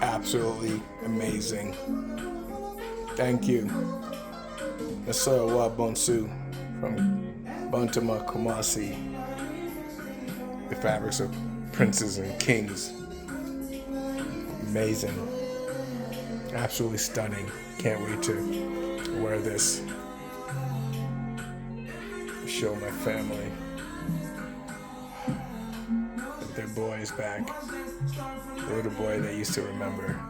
Absolutely amazing. Thank you. Nasara Wa Bonsu from Bantama Kumasi. The fabrics of princes and kings. Amazing. Absolutely stunning. Can't wait to wear this. Show my family that their boy is back. The little boy they used to remember.